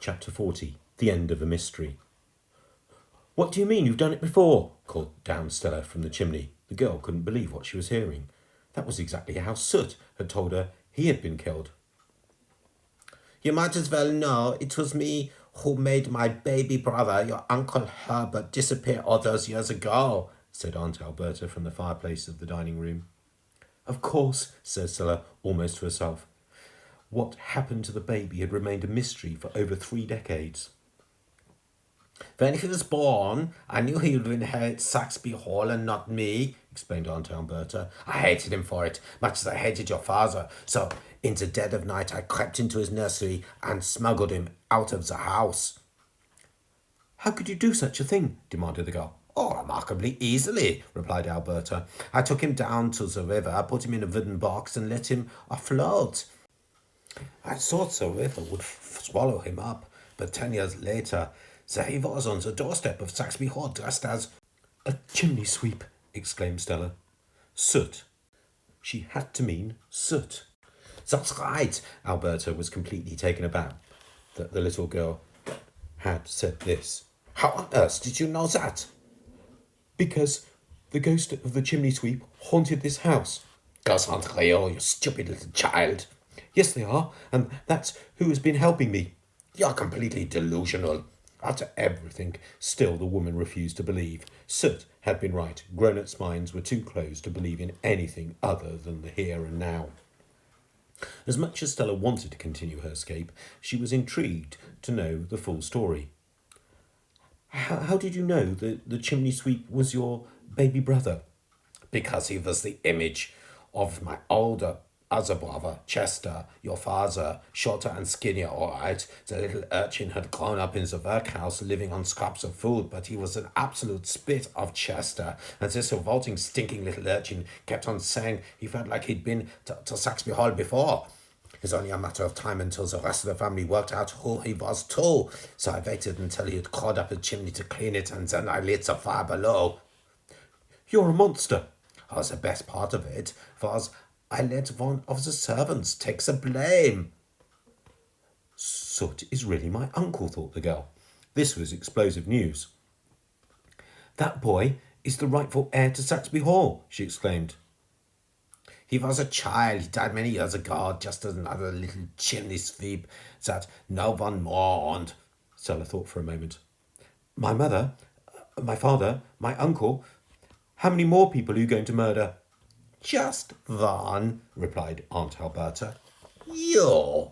Chapter 40. The End of a Mystery. "What do you mean you've done it before?" called down Stella from the chimney. The girl couldn't believe what she was hearing. That was exactly how Soot had told her he had been killed. "You might as well know it was me who made my baby brother, your Uncle Herbert, disappear all those years ago," said Aunt Alberta from the fireplace of the dining room. "Of course," said Stella, almost to herself. What happened to the baby had remained a mystery for over 3 decades. "When he was born, I knew he would inherit Saxby Hall and not me," explained Aunt Alberta. "I hated him for it, much as I hated your father. So, in the dead of night, I crept into his nursery and smuggled him out of the house." "How could you do such a thing?" demanded the girl. "Oh, remarkably easily," replied Alberta. "I took him down to the river, put him in a wooden box, and let him afloat. I thought the river would swallow him up, but 10 years later, there he was on the doorstep of Saxby Hall, dressed as—" "A chimney sweep!" exclaimed Stella. "Soot." She had to mean Soot. "That's right." Alberta was completely taken aback that the little girl had said this. "How on earth did you know that?" "Because the ghost of the chimney sweep haunted this house." "Ghosts aren't real, you stupid little child." "Yes, they are, and that's who has been helping me." "You're completely delusional." After everything, still the woman refused to believe. Soot had been right. Grown-ups' minds were too closed to believe in anything other than the here and now. As much as Stella wanted to continue her escape, she was intrigued to know the full story. How did you know that the chimney sweep was your baby brother?" "Because he was the image of my other brother, Chester, your father, shorter and skinnier, all right. The little urchin had grown up in the workhouse, living on scraps of food, but he was an absolute spit of Chester, and this revolting, stinking little urchin kept on saying he felt like he'd been to Saxby Hall before. It's only a matter of time until the rest of the family worked out who he was too, so I waited until he had crawled up the chimney to clean it, and then I lit the fire below." "You're a monster." "Oh, the best part of it was I let one of the servants take the blame." "Soot is really my uncle," thought the girl. This was explosive news. "That boy is the rightful heir to Saxby Hall," she exclaimed. "He was a child. He died many years ago, just as another little chimney sweep that no one mourned." Stella thought for a moment. "My mother, my father, my uncle. How many more people are you going to murder?" "Just one," replied Aunt Alberta. "You."